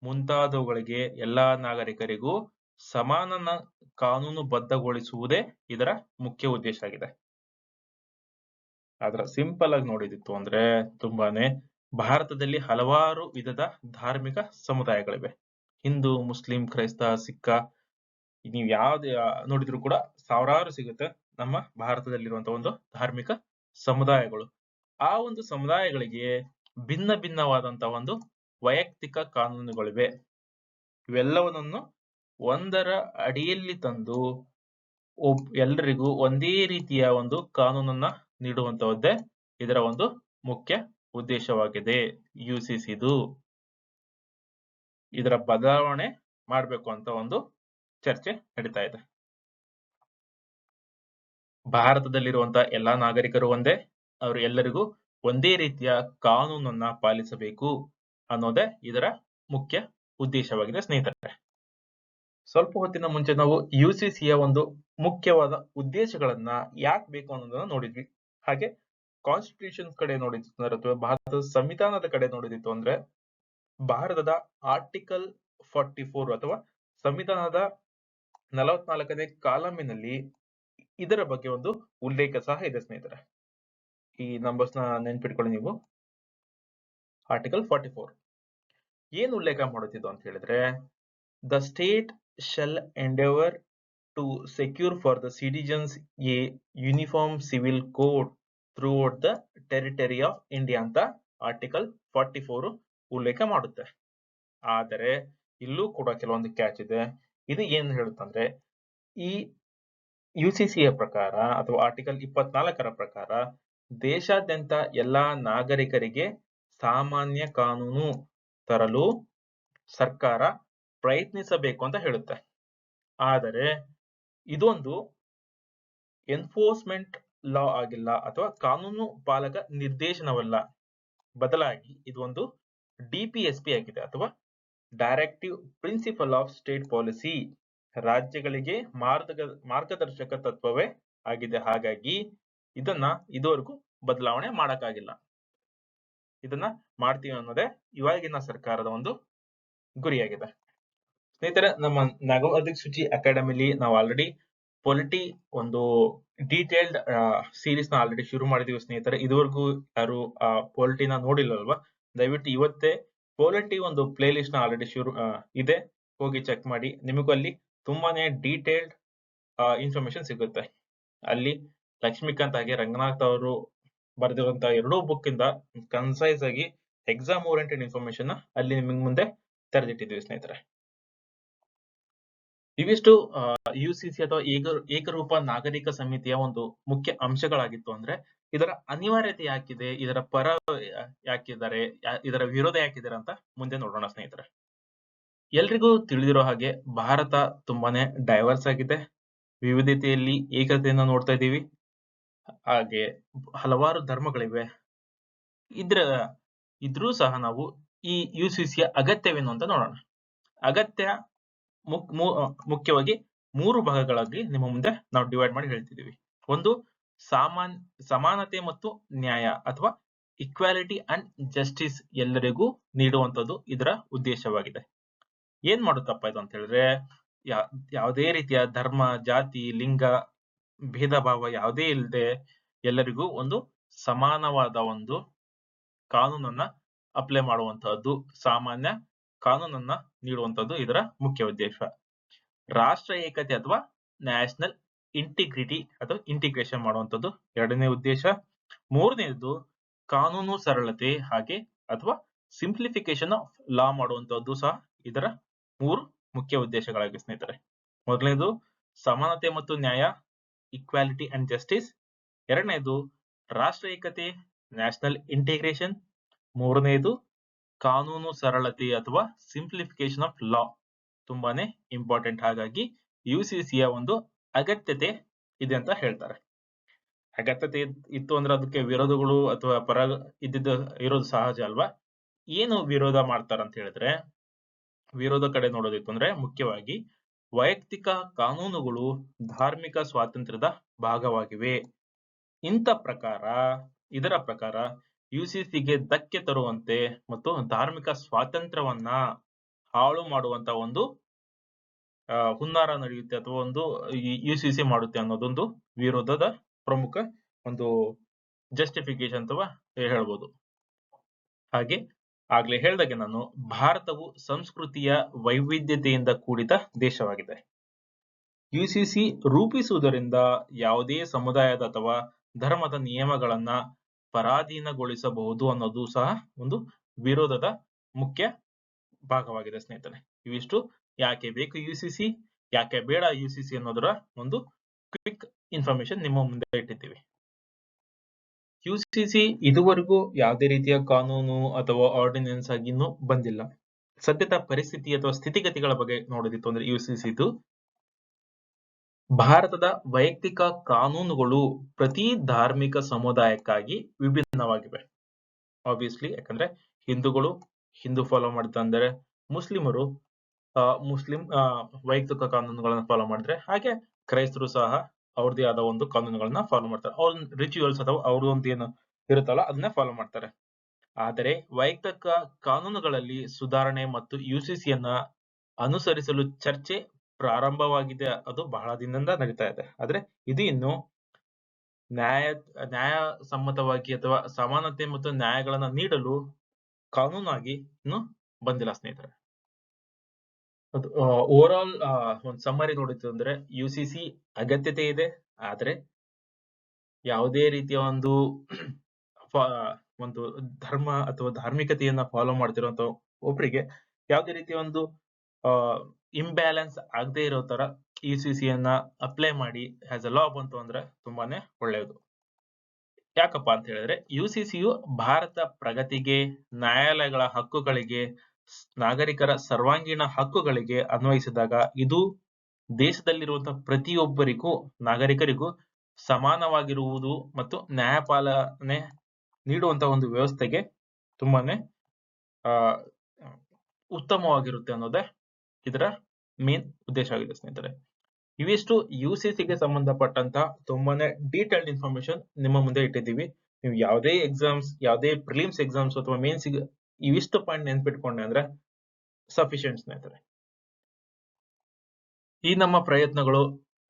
ಮುಂತಾದವುಗಳಿಗೆ ಎಲ್ಲಾ ನಾಗರಿಕರಿಗೂ ಸಮಾನ ಕಾನೂನುಬದ್ಧಗೊಳಿಸುವುದೇ ಇದರ ಮುಖ್ಯ ಉದ್ದೇಶ ಆಗಿದೆ. ಅದರ ಸಿಂಪಲ್ ಆಗಿ ನೋಡಿದಿತ್ತು ಅಂದ್ರೆ ತುಂಬಾನೇ ಭಾರತದಲ್ಲಿ ಹಲವಾರು ವಿಧದ ಧಾರ್ಮಿಕ ಸಮುದಾಯಗಳಿವೆ. ಹಿಂದೂ, ಮುಸ್ಲಿಂ, ಕ್ರೈಸ್ತ, ಸಿಕ್ಕ, ನೀವು ಯಾವ್ದು ನೋಡಿದ್ರು ಕೂಡ ಸಾವಿರಾರು ಸಿಗುತ್ತೆ ನಮ್ಮ ಭಾರತದಲ್ಲಿರುವಂತಹ ಒಂದು ಧಾರ್ಮಿಕ ಸಮುದಾಯಗಳು. ಆ ಒಂದು ಸಮುದಾಯಗಳಿಗೆ ಭಿನ್ನ ಭಿನ್ನವಾದಂತಹ ಒಂದು ವೈಯಕ್ತಿಕ ಕಾನೂನುಗಳಿವೆ. ಇವೆಲ್ಲವನ್ನೂ ಒಂದರ ಅಡಿಯಲ್ಲಿ ತಂದು ಎಲ್ಲರಿಗೂ ಒಂದೇ ರೀತಿಯ ಒಂದು ಕಾನೂನನ್ನ ನೀಡುವಂತಹದ್ದೇ ಇದರ ಒಂದು ಮುಖ್ಯ ಉದ್ದೇಶವಾಗಿದೆ. ಯುಸಿಸಿದು ಇದರ ಬದಲಾವಣೆ ಮಾಡಬೇಕು ಅಂತ ಒಂದು ಚರ್ಚೆ ನಡೀತಾ ಇದೆ. ಭಾರತದಲ್ಲಿರುವಂತಹ ಎಲ್ಲಾ ನಾಗರಿಕರು ಒಂದೇ, ಅವರು ಎಲ್ಲರಿಗೂ ಒಂದೇ ರೀತಿಯ ಕಾನೂನನ್ನ ಪಾಲಿಸಬೇಕು ಅನ್ನೋದೇ ಇದರ ಮುಖ್ಯ ಉದ್ದೇಶವಾಗಿದೆ ಸ್ನೇಹಿತರೆ. ಸ್ವಲ್ಪ ಹೊತ್ತಿನ ಮುಂಚೆ ನಾವು ಯುಸಿಸಿಯ ಒಂದು ಮುಖ್ಯವಾದ ಉದ್ದೇಶಗಳನ್ನ ಯಾಕೆ ಬೇಕು ಅನ್ನೋದನ್ನ ನೋಡಿದ್ವಿ. ಹಾಗೆ ಕಾನ್ಸ್ಟಿಟ್ಯೂಷನ್ ಕಡೆ ನೋಡಿದ್ರು ಅಥವಾ ಭಾರತದ ಸಂವಿಧಾನದ ಕಡೆ ನೋಡಿದಿತ್ತು ಅಂದ್ರೆ ಭಾರತದ ಆರ್ಟಿಕಲ್ 44 ಅಥವಾ ಸಂವಿಧಾನದ 44ನೇ ಕಾಲಮಿನಲ್ಲಿ ಇದರ ಬಗ್ಗೆ ಒಂದು ಉಲ್ಲೇಖ ಸಹ ಇದೆ ಸ್ನೇಹಿತರೆ. ಈ ನಂಬರ್ಸ್ ನ ನೆನ್ಪಿಟ್ಕೊಳ್ಳಿ ನೀವು. ಆರ್ಟಿಕಲ್ 44 ಏನ್ ಉಲ್ಲೇಖ ಮಾಡುತ್ತಿದ್ದು ಅಂತ ಹೇಳಿದ್ರೆ, the state shall endeavour to secure for the citizens a uniform civil code throughout the territory of India ಅಂತ ಆರ್ಟಿಕಲ್ 44 ಉಲ್ಲೇಖ ಮಾಡುತ್ತೆ. ಆದರೆ ಇಲ್ಲೂ ಕೂಡ ಕೆಲವೊಂದು ಕ್ಯಾಚ್ ಇದೆ. ಇದು ಏನ್ ಹೇಳುತ್ತಂದ್ರೆ, ಈ ಯುಸಿಸಿಯ ಪ್ರಕಾರ ಅಥವಾ ಆರ್ಟಿಕಲ್ 24ರ ಪ್ರಕಾರ ದೇಶಾದ್ಯಂತ ಎಲ್ಲಾ ನಾಗರಿಕರಿಗೆ ಸಾಮಾನ್ಯ ಕಾನೂನು ತರಲು ಸರ್ಕಾರ ಪ್ರಯತ್ನಿಸಬೇಕು ಅಂತ ಹೇಳುತ್ತೆ. ಆದರೆ ಇದೊಂದು ಎನ್ಫೋರ್ಸ್ಮೆಂಟ್ ಲಾ ಆಗಿಲ್ಲ ಅಥವಾ ಕಾನೂನು ಪಾಲಕ ನಿರ್ದೇಶನವಲ್ಲ. ಬದಲಾಗಿ ಇದು ಒಂದು ಡಿಪಿಎಸ್ಪಿ ಆಗಿದೆ ಅಥವಾ directive principle of state policy, ರಾಜ್ಯಗಳಿಗೆ ಮಾರ್ಗದರ್ಶಕ ತತ್ವವೇ ಆಗಿದೆ. ಹಾಗಾಗಿ ಇದನ್ನ ಇದುವರೆಗೂ ಬದಲಾವಣೆ ಮಾಡಕ್ಕಾಗಿಲ್ಲ. ಇದನ್ನ ಮಾಡ್ತೀವಿ ಅನ್ನೋದೇ ಇವಾಗಿನ ಸರ್ಕಾರದ ಒಂದು ಗುರಿಯಾಗಿದೆ. ಸ್ನೇಹಿತರೆ, ನಮ್ಮ ನವದಿಕ್ಸೂಚಿ ಅಕಾಡೆಮಿಲಿ ನಾವು ಆಲ್ರೆಡಿ ಪೊಲಿಟಿ ಒಂದು ಡೀಟೇಲ್ಡ್ ಸೀರೀಸ್ ನ ಆಲ್ರೆಡಿ ಶುರು ಮಾಡಿದೀವಿ ಸ್ನೇಹಿತರೆ. ಇದುವರೆಗೂ ಯಾರು ಪೊಲಿಟಿನ ನೋಡಿಲ್ಲಲ್ವಾ, ದಯವಿಟ್ಟು ಇವತ್ತೇ ಪೊಲಿಟಿ ಒಂದು ಪ್ಲೇ ಲಿಸ್ಟ್ ನ ಆಲ್ರೆಡಿ ಶುರು ಇದೆ, ಹೋಗಿ ಚೆಕ್ ಮಾಡಿ. ನಿಮಗೂ ಅಲ್ಲಿ ತುಂಬಾನೇ ಡೀಟೇಲ್ಡ್ ಇನ್ಫಾರ್ಮೇಶನ್ ಸಿಗುತ್ತೆ. ಅಲ್ಲಿ ಲಕ್ಷ್ಮೀಕಾಂತ್ ಹಾಗೆ ರಂಗನಾಥ್ ಅವರು ಬರೆದಿರುವಂತಹ ಎರಡೂ ಬುಕ್ ಇಂದ ಕನ್ಸೈಸ್ ಆಗಿ ಎಕ್ಸಾಮ್ ಓರಿಯೆಂಟೆಡ್ ಇನ್ಫಾರ್ಮೇಶನ್ ಅಲ್ಲಿ ನಿಮಗೆ ಮುಂದೆ ತೆರೆದಿಟ್ಟಿದ್ವಿ ಸ್ನೇಹಿತರೆ. ಇವಿಷ್ಟು ಯುಸಿಸಿ ಅಥವಾ ಏಕರೂಪ ನಾಗರಿಕ ಸಮಿತಿಯ ಒಂದು ಮುಖ್ಯ ಅಂಶಗಳಾಗಿತ್ತು. ಅಂದ್ರೆ ಇದರ ಅನಿವಾರ್ಯತೆ ಯಾಕಿದೆ, ಇದರ ಪರ ಯಾಕಿದ್ದಾರೆ, ಇದರ ವಿರೋಧ ಯಾಕಿದ್ದಾರೆ ಅಂತ ಮುಂದೆ ನೋಡೋಣ ಸ್ನೇಹಿತರೆ. ಎಲ್ರಿಗೂ ತಿಳಿದಿರೋ ಹಾಗೆ ಭಾರತ ತುಂಬಾನೇ ಡೈವರ್ಸ್ ಆಗಿದೆ, ವಿವಿಧತೆಯಲ್ಲಿ ಏಕತೆಯನ್ನ ನೋಡ್ತಾ ಇದ್ದೀವಿ. ಹಾಗೆ ಹಲವಾರು ಧರ್ಮಗಳಿವೆ. ಇದ್ರೂ ಸಹ ನಾವು ಈ ಯುಸಿಸಿಯ ಅಗತ್ಯವೇನು ಅಂತ ನೋಡೋಣ. ಅಗತ್ಯ ಮುಖ್ಯವಾಗಿ 3 ಭಾಗಗಳಾಗಿ ನಿಮ್ಮ ಮುಂದೆ ನಾವು ಡಿವೈಡ್ ಮಾಡಿ ಹೇಳ್ತಿದೀವಿ. ಒಂದು ಸಮಾನತೆ ಮತ್ತು ನ್ಯಾಯ ಅಥವಾ ಇಕ್ವಾಲಿಟಿ ಅಂಡ್ ಜಸ್ಟಿಸ್ ಎಲ್ಲರಿಗೂ ನೀಡುವಂತದ್ದು ಇದರ ಉದ್ದೇಶವಾಗಿದೆ. ಏನ್ ಮಾಡುತ್ತಪ್ಪ ಇದು ಅಂತ ಹೇಳಿದ್ರೆ, ಯಾವುದೇ ರೀತಿಯ ಧರ್ಮ, ಜಾತಿ, ಲಿಂಗ ಭೇದ ಭಾವ ಯಾವುದೇ ಇಲ್ಲದೆ ಎಲ್ಲರಿಗೂ ಒಂದು ಸಮಾನವಾದ ಒಂದು ಕಾನೂನನ್ನ ಅಪ್ಲೈ ಮಾಡುವಂತಹದ್ದು, ಸಾಮಾನ್ಯ ಕಾನೂನನ್ನ ನೀಡುವಂತದ್ದು ಇದರ ಮುಖ್ಯ ಉದ್ದೇಶ. ರಾಷ್ಟ್ರ ಏಕತೆ ಅಥವಾ ನ್ಯಾಷನಲ್ ಇಂಟಿಗ್ರಿಟಿ ಅಥವಾ ಇಂಟಿಗ್ರೇಷನ್ ಮಾಡುವಂಥದ್ದು ಎರಡನೇ ಉದ್ದೇಶ. ಮೂರನೇದು ಕಾನೂನು ಸರಳತೆ ಹಾಗೆ ಅಥವಾ ಸಿಂಪ್ಲಿಫಿಕೇಶನ್ ಆಫ್ ಲಾ ಮಾಡುವಂತದ್ದು ಸಹ ಇದರ 3 ಮುಖ್ಯ ಉದ್ದೇಶಗಳಾಗಿವೆ ಸ್ನೇಹಿತರೆ. ಮೊದಲನೇದು ಸಮಾನತೆ ಮತ್ತು ನ್ಯಾಯ, ಈಕ್ವಾಲಿಟಿ ಅಂಡ್ ಜಸ್ಟಿಸ್. ಎರಡನೇದು ರಾಷ್ಟ್ರ ಏಕತೆ, ನ್ಯಾಷನಲ್ ಇಂಟಿಗ್ರೇಷನ್. ಮೂರನೇದು ಕಾನೂನು ಸರಳತೆ ಅಥವಾ ಸಿಂಪ್ಲಿಫಿಕೇಶನ್ ಆಫ್ ಲಾ. ತುಂಬಾನೇ ಇಂಪಾರ್ಟೆಂಟ್. ಹಾಗಾಗಿ ಯುಸಿಸಿಯ ಒಂದು ಅಗತ್ಯತೆ ಇದೆ ಅಂತ ಹೇಳ್ತಾರೆ. ಅಗತ್ಯತೆ ಇತ್ತು ಅಂದ್ರೆ ಅದಕ್ಕೆ ವಿರೋಧಗಳು ಅಥವಾ ಪರ ಇರೋದು ಸಹಜ ಅಲ್ವಾ. ಏನು ವಿರೋಧ ಮಾಡ್ತಾರ ಅಂತ ಹೇಳಿದ್ರೆ, ವಿರೋಧ ಕಡೆ ನೋಡೋದಿತ್ತು ಅಂದ್ರೆ ಮುಖ್ಯವಾಗಿ ವೈಯಕ್ತಿಕ ಕಾನೂನುಗಳು ಧಾರ್ಮಿಕ ಸ್ವಾತಂತ್ರ್ಯದ ಭಾಗವಾಗಿವೆ. ಇದರ ಪ್ರಕಾರ ಯುಸಿಸಿಗೆ ಧಕ್ಕೆ ತರುವಂತೆ ಮತ್ತು ಧಾರ್ಮಿಕ ಸ್ವಾತಂತ್ರ್ಯವನ್ನ ಹಾಳು ಮಾಡುವಂತ ಒಂದು ಹುನ್ನಾರ ನಡೆಯುತ್ತೆ ಅಥವಾ ಒಂದು ಯುಸಿಸಿ ಮಾಡುತ್ತೆ ಅನ್ನೋದೊಂದು ವಿರೋಧದ ಪ್ರಮುಖ ಒಂದು ಜಸ್ಟಿಫಿಕೇಶನ್ ಅಥವಾ ಹೇಳ್ಬೋದು. ಹಾಗೆ ಆಗ್ಲೇ ಹೇಳ್ದಾಗೆ ನಾನು, ಭಾರತವು ಸಂಸ್ಕೃತಿಯ ವೈವಿಧ್ಯತೆಯಿಂದ ಕೂಡಿದ ದೇಶವಾಗಿದೆ. ಯುಸಿಸಿ ರೂಪಿಸುವುದರಿಂದ ಯಾವುದೇ ಸಮುದಾಯದ ಅಥವಾ ಧರ್ಮದ ನಿಯಮಗಳನ್ನ ಪರಾಧೀನಗೊಳಿಸಬಹುದು ಅನ್ನೋದು ಸಹ ಒಂದು ವಿರೋಧದ ಮುಖ್ಯ ಭಾಗವಾಗಿದೆ ಸ್ನೇಹಿತರೆ. ಇವಿಷ್ಟು ಯಾಕೆ ಬೇಕು ಯುಸಿಸಿ, ಯಾಕೆ ಬೇಡ ಯುಸಿಸಿ ಅನ್ನೋದರ ಒಂದು ಕ್ವಿಕ್ ಇನ್ಫಾರ್ಮೇಶನ್ ನಿಮ್ಮ ಮುಂದೆ ಇಟ್ಟಿದ್ದೀವಿ. ಯುಸಿಸಿ ಇದುವರೆಗೂ ಯಾವುದೇ ರೀತಿಯ ಕಾನೂನು ಅಥವಾ ಆರ್ಡಿನೆನ್ಸ್ ಆಗಿ ಇನ್ನೂ ಬಂದಿಲ್ಲ. ಸದ್ಯದ ಪರಿಸ್ಥಿತಿ ಅಥವಾ ಸ್ಥಿತಿಗತಿಗಳ ಬಗ್ಗೆ ನೋಡೋದಿತ್ತು ಅಂದ್ರೆ ಯುಸಿಸಿ ಇದು ಭಾರತದ ವೈಯಕ್ತಿಕ ಕಾನೂನುಗಳು ಪ್ರತಿ ಧಾರ್ಮಿಕ ಸಮುದಾಯಕ್ಕಾಗಿ ವಿಭಿನ್ನವಾಗಿವೆ. ಆಬ್ವಿಯಸ್ಲಿ, ಯಾಕಂದ್ರೆ ಹಿಂದೂಗಳು ಹಿಂದೂ ಫಾಲೋ ಮಾಡ್ತಾ ಅಂದ್ರೆ ಮುಸ್ಲಿಮರು ಮುಸ್ಲಿಂ ವೈಯಕ್ತಿಕ ಕಾನೂನುಗಳನ್ನ ಫಾಲೋ ಮಾಡಿದ್ರೆ, ಹಾಗೆ ಕ್ರೈಸ್ತರು ಸಹ ಅವ್ರದೇ ಆದ ಒಂದು ಕಾನೂನುಗಳನ್ನ ಫಾಲೋ ಮಾಡ್ತಾರೆ. ಅವ್ರ ರಿಚುವಲ್ಸ್ ಅಥವಾ ಅವ್ರದೊಂದು ಏನು ಇರುತ್ತಲ್ಲ ಅದನ್ನ ಫಾಲೋ ಮಾಡ್ತಾರೆ. ಆದರೆ ವೈಯಕ್ತಿಕ ಕಾನೂನುಗಳಲ್ಲಿ ಸುಧಾರಣೆ ಮತ್ತು ಯುಸಿಸಿಯನ್ನ ಅನುಸರಿಸಲು ಚರ್ಚೆ ಪ್ರಾರಂಭವಾಗಿದೆ. ಅದು ಬಹಳ ದಿನದಿಂದ ನಡೀತಾ ಇದೆ. ಆದ್ರೆ ಇದು ಇನ್ನು ನ್ಯಾಯಸಮ್ಮತವಾಗಿ ಅಥವಾ ಸಮಾನತೆ ಮತ್ತು ನ್ಯಾಯಗಳನ್ನ ನೀಡಲು ಕಾನೂನಾಗಿ ಇನ್ನು ಬಂದಿಲ್ಲ ಸ್ನೇಹಿತರೆ. ಓವರ್ ಆಲ್ ಒಂದು ಸಮ್ಮರಿ ನೋಡಿತ್ತು ಅಂದ್ರೆ ಯುಸಿಸಿ ಅಗತ್ಯತೆ ಇದೆ. ಆದ್ರೆ ಯಾವುದೇ ರೀತಿಯ ಒಂದು ಧರ್ಮ ಅಥವಾ ಧಾರ್ಮಿಕತೆಯನ್ನ ಫಾಲೋ ಮಾಡ್ತಿರುವಂತ ಒಬ್ಬರಿಗೆ ಯಾವುದೇ ರೀತಿಯ ಒಂದು ಇಂಬ್ಯಾಲೆನ್ಸ್ ಆಗದೆ ಇರೋ ತರ ಯುಸಿಸಿಯನ್ನ ಅಪ್ಲೈ ಮಾಡಿ ಆಸ್ ಅ ಲಾ ಬಂತು ಅಂದ್ರೆ ತುಂಬಾನೇ ಒಳ್ಳೆಯದು. ಯಾಕಪ್ಪ ಅಂತ ಹೇಳಿದ್ರೆ ಯುಸಿಸಿಯು ಭಾರತ ಪ್ರಗತಿಗೆ, ನ್ಯಾಯಾಲಯಗಳ ಹಕ್ಕುಗಳಿಗೆ, ನಾಗರಿಕರ ಸರ್ವಾಂಗೀಣ ಹಕ್ಕುಗಳಿಗೆ ಅನ್ವಯಿಸಿದಾಗ ಇದು ದೇಶದಲ್ಲಿರುವಂತಹ ಪ್ರತಿಯೊಬ್ಬರಿಗೂ ನಾಗರಿಕರಿಗೂ ಸಮಾನವಾಗಿರುವುದು ಮತ್ತು ನ್ಯಾಯಪಾಲನೆ ನೀಡುವಂತಹ ಒಂದು ವ್ಯವಸ್ಥೆಗೆ ತುಂಬಾನೇ ಉತ್ತಮವಾಗಿರುತ್ತೆ ಅನ್ನೋದೇ ಇದರ ಮೇನ್ ಉದ್ದೇಶ ಆಗಿದೆ ಸ್ನೇಹಿತರೆ. ಇವಿಷ್ಟು ಯುಸಿಸಿಗೆ ಸಂಬಂಧಪಟ್ಟಂತಹ ತುಂಬಾನೇ ಡೀಟೇಲ್ಡ್ ಇನ್ಫಾರ್ಮೇಶನ್ ನಿಮ್ಮ ಮುಂದೆ ಇಟ್ಟಿದ್ದೀವಿ. ನೀವು ಯಾವುದೇ ಎಕ್ಸಾಮ್ಸ್, ಯಾವುದೇ ಪ್ರಿಲಿಮ್ಸ್ ಎಕ್ಸಾಮ್ಸ್ ಅಥವಾ ಮೇನ್ಸ್ ಇವಿಷ್ಟು ಪಾಯಿಂಟ್ ನೆನ್ಪಿಟ್ಕೊಂಡೆ ಅಂದ್ರೆ ಸಫಿಶಿಯಂಟ್ ಸ್ನೇಹಿತರೆ. ಈ ನಮ್ಮ ಪ್ರಯತ್ನಗಳು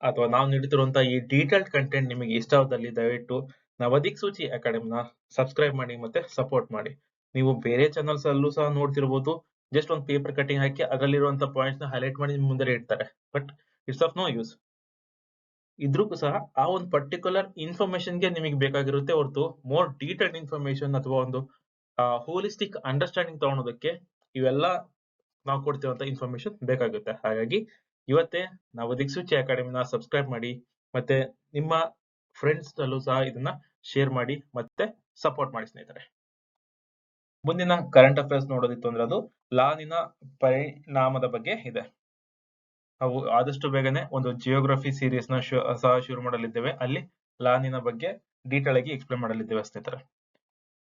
ಅಥವಾ ನಾವು ನೀಡುತ್ತಿರುವಂತಹ ಈ ಡೀಟೇಲ್ಡ್ ಕಂಟೆಂಟ್ ನಿಮಗೆ ಇಷ್ಟವಾದಲ್ಲಿ ದಯವಿಟ್ಟು ನವದಿಕ್ಸೂಚಿ ಅಕಾಡೆಮಿನ ಸಬ್ಸ್ಕ್ರೈಬ್ ಮಾಡಿ ಮತ್ತೆ ಸಪೋರ್ಟ್ ಮಾಡಿ. ನೀವು ಬೇರೆ ಚಾನಲ್ಸ್ ಅಲ್ಲೂ ಸಹ ನೋಡ್ತಿರ್ಬೋದು, ಜಸ್ಟ್ ಒಂದು ಪೇಪರ್ ಕಟಿಂಗ್ ಹಾಕಿ ಅದರಲ್ಲಿರುವಂತಹ ಪಾಯಿಂಟ್ಸ್ ನ ಹೈಲೈಟ್ ಮಾಡಿ ನಿಮ್ ಮುಂದೆ ಇಡ್ತಾರೆ. But it's of no use. ಇದ್ರೂ ಸಹ ಆ ಒಂದು ಪರ್ಟಿಕ್ಯುಲರ್ ಇನ್ಫಾರ್ಮೇಶನ್ ಗೆ ನಿಮಗೆ ಬೇಕಾಗಿರುತ್ತೆ ಹೊರತು ಮೋರ್ ಡೀಟೇಲ್ಡ್ ಇನ್ಫಾರ್ಮೇಶನ್ ಅಥವಾ ಒಂದು ಹೋಲಿಸ್ಟಿಕ್ ಅಂಡರ್ಸ್ಟ್ಯಾಂಡಿಂಗ್ ತಗೊಳೋದಕ್ಕೆ ಇವೆಲ್ಲ ನಾವು ಕೊಡ್ತಿರುವಂತ ಇನ್ಫಾರ್ಮೇಶನ್ ಬೇಕಾಗುತ್ತೆ. ಹಾಗಾಗಿ ಇವತ್ತೇ ನಾವು ದಿಕ್ಸೂಚಿ ಅಕಾಡೆಮಿನ ಸಬ್ಸ್ಕ್ರೈಬ್ ಮಾಡಿ ಮತ್ತೆ ನಿಮ್ಮ ಫ್ರೆಂಡ್ಸ್ ಅಲ್ಲೂ ಸಹ ಇದನ್ನ ಶೇರ್ ಮಾಡಿ ಮತ್ತೆ ಸಪೋರ್ಟ್ ಮಾಡಿ ಸ್ನೇಹಿತರೆ. ಮುಂದಿನ ಕರೆಂಟ್ ಅಫೇರ್ಸ್ ನೋಡೋದಿತ್ತು ಅಂದ್ರೆ ಅದು ಲಾನಿನ ಪರಿಣಾಮದ ಬಗ್ಗೆ ಇದೆ. ನಾವು ಆದಷ್ಟು ಬೇಗನೆ ಒಂದು ಜಿಯೋಗ್ರಫಿ ಸೀರೀಸ್ ನ ಸಹ ಶುರು ಮಾಡಲಿದ್ದೇವೆ. ಅಲ್ಲಿ ಲಾನಿನ ಬಗ್ಗೆ ಡೀಟೇಲ್ ಆಗಿ ಎಕ್ಸ್ಪ್ಲೇನ್ ಮಾಡಲಿದ್ದೇವೆ ಸ್ನೇಹಿತರೆ.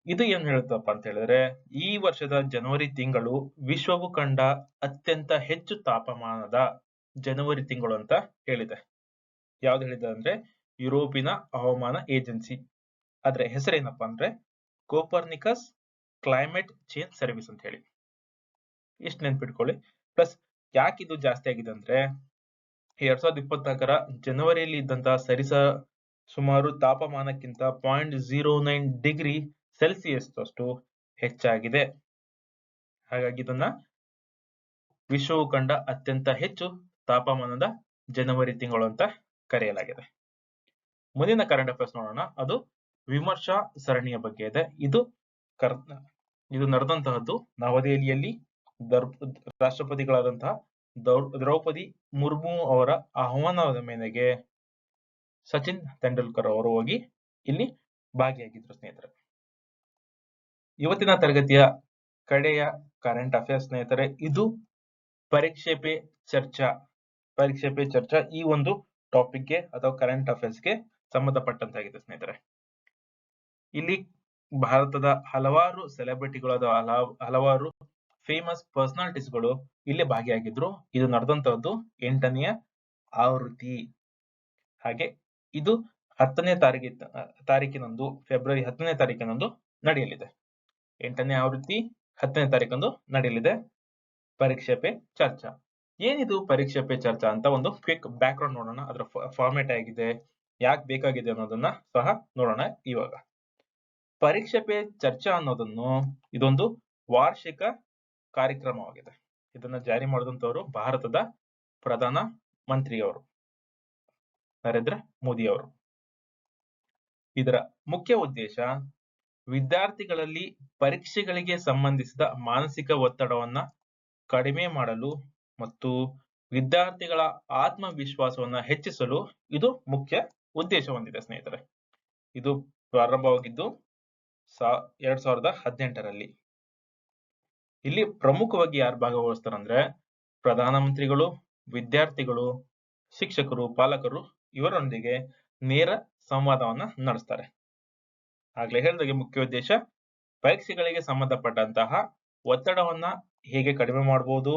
ಇದು ಏನ್ ಹೇಳುತ್ತಪ್ಪ ಅಂತ ಹೇಳಿದ್ರೆ, ಈ ವರ್ಷದ ಜನವರಿ ತಿಂಗಳು ವಿಶ್ವವು ಕಂಡ ಅತ್ಯಂತ ಹೆಚ್ಚು ತಾಪಮಾನದ ಜನವರಿ ತಿಂಗಳು ಅಂತ ಹೇಳಿದೆ. ಯಾವ್ದು ಹೇಳಿದೆ ಅಂದ್ರೆ ಯುರೋಪಿನ ಹವಾಮಾನ ಏಜೆನ್ಸಿ. ಆದ್ರೆ ಹೆಸರೇನಪ್ಪಾ ಅಂದ್ರೆ ಕೋಪರ್ನಿಕಸ್ ಕ್ಲೈಮೇಟ್ ಚೇಂಜ್ ಸರ್ವಿಸ್ ಅಂತ ಹೇಳಿ. ಇಷ್ಟು ನೆನ್ಪಿಟ್ಕೊಳ್ಳಿ. ಪ್ಲಸ್ ಯಾಕೆ ಇದು ಜಾಸ್ತಿ ಆಗಿದೆ ಅಂದ್ರೆ 2024ರ ಜನವರಿಯಲ್ಲಿ ಇದ್ದಂತಹ ಸುಮಾರು ತಾಪಮಾನಕ್ಕಿಂತ 0.09 ಡಿಗ್ರಿ ಸೆಲ್ಸಿಯಸ್ ಅಷ್ಟು ಹೆಚ್ಚಾಗಿದೆ. ಹಾಗಾಗಿ ಇದನ್ನ ವಿಶ್ವವು ಕಂಡ ಅತ್ಯಂತ ಹೆಚ್ಚು ತಾಪಮಾನದ ಜನವರಿ ತಿಂಗಳು ಅಂತ ಕರೆಯಲಾಗಿದೆ. ಮುಂದಿನ ಕರೆಂಟ್ ಅಫೇರ್ಸ್ ನೋಡೋಣ. ಅದು ವಿಮರ್ಶಾ ಸರಣಿಯ ಬಗ್ಗೆ ಇದೆ. ಇದು ನಡೆದಂತಹದ್ದು ನವದೆಹಲಿಯಲ್ಲಿ ರಾಷ್ಟ್ರಪತಿಗಳಾದಂತಹ ದ್ರೌಪದಿ ಮುರ್ಮು ಅವರ ಆಹ್ವಾನದ ಮೇರೆಗೆ ಸಚಿನ್ ತೆಂಡೂಲ್ಕರ್ ಅವರು ಹೋಗಿ ಇಲ್ಲಿ ಭಾಗಿಯಾಗಿದ್ರು ಸ್ನೇಹಿತರೆ. ಇವತ್ತಿನ ತರಗತಿಯ ಕಡೆಯ ಕರೆಂಟ್ ಅಫೇರ್ಸ್ ಸ್ನೇಹಿತರೆ, ಇದು ಪರೀಕ್ಷೆ ಪೇ ಚರ್ಚಾ ಈ ಒಂದು ಟಾಪಿಕ್ಗೆ ಅಥವಾ ಕರೆಂಟ್ ಅಫೇರ್ಸ್ಗೆ ಸಂಬಂಧಪಟ್ಟಂತಾಗಿದೆ ಸ್ನೇಹಿತರೆ. ಇಲ್ಲಿ ಭಾರತದ ಹಲವಾರು ಸೆಲೆಬ್ರಿಟಿಗಳು ಅಥವಾ ಹಲವಾರು ಫೇಮಸ್ ಪರ್ಸನಾಲಿಟೀಸ್ಗಳು ಇಲ್ಲಿ ಭಾಗಿಯಾಗಿದ್ರು. ಇದು ನಡೆದಂತಹದ್ದು 8ನೇ ಆವೃತ್ತಿ. ಹಾಗೆ ಇದು 10ನೇ ತಾರೀಕಿನಂದು ಫೆಬ್ರವರಿ 10ನೇ ತಾರೀಕಿನಂದು ನಡೆಯಲಿದೆ. 8ನೇ ಆವೃತ್ತಿ 10ನೇ ತಾರೀಕಂದು ನಡೆಯಲಿದೆ ಪರೀಕ್ಷೆ ಪೇ ಚರ್ಚಾ. ಏನಿದು ಪರೀಕ್ಷೆ ಪೇ ಚರ್ಚಾ ಅಂತ ಒಂದು ಕ್ವಿಕ್ ಬ್ಯಾಕ್ ಗ್ರೌಂಡ್ ನೋಡೋಣ. ಅದರ ಫಾರ್ಮೆಟ್ ಆಗಿದೆ, ಯಾಕೆ ಬೇಕಾಗಿದೆ ಅನ್ನೋದನ್ನ ಸಹ ನೋಡೋಣ. ಇವಾಗ ಪರೀಕ್ಷೆ ಪೇ ಚರ್ಚಾ ಅನ್ನೋದನ್ನು ಇದೊಂದು ವಾರ್ಷಿಕ ಕಾರ್ಯಕ್ರಮವಾಗಿದೆ. ಇದನ್ನ ಜಾರಿ ಮಾಡಿದಂತವರು ಭಾರತದ ಪ್ರಧಾನ ಮಂತ್ರಿಯವರು ನರೇಂದ್ರ ಮೋದಿ ಅವರು. ಇದರ ಮುಖ್ಯ ಉದ್ದೇಶ ವಿದ್ಯಾರ್ಥಿಗಳಲ್ಲಿ ಪರೀಕ್ಷೆಗಳಿಗೆ ಸಂಬಂಧಿಸಿದ ಮಾನಸಿಕ ಒತ್ತಡವನ್ನ ಕಡಿಮೆ ಮಾಡಲು ಮತ್ತು ವಿದ್ಯಾರ್ಥಿಗಳ ಆತ್ಮವಿಶ್ವಾಸವನ್ನ ಹೆಚ್ಚಿಸಲು ಇದು ಮುಖ್ಯ ಉದ್ದೇಶ ಹೊಂದಿದೆ ಸ್ನೇಹಿತರೆ. ಇದು ಪ್ರಾರಂಭವಾಗಿದ್ದು 2018ರಲ್ಲಿ. ಇಲ್ಲಿ ಪ್ರಮುಖವಾಗಿ ಯಾರು ಭಾಗವಹಿಸ್ತಾರಂದ್ರೆ ಪ್ರಧಾನಮಂತ್ರಿಗಳು, ವಿದ್ಯಾರ್ಥಿಗಳು, ಶಿಕ್ಷಕರು, ಪಾಲಕರು ಇವರೊಂದಿಗೆ ನೇರ ಸಂವಾದವನ್ನ ನಡೆಸ್ತಾರೆ. ಆಗ್ಲೇ ಹೇಳಿದಾಗೆ ಮುಖ್ಯ ಉದ್ದೇಶ ಪರೀಕ್ಷೆಗಳಿಗೆ ಸಂಬಂಧಪಟ್ಟಂತಹ ಒತ್ತಡವನ್ನ ಹೇಗೆ ಕಡಿಮೆ ಮಾಡಬಹುದು,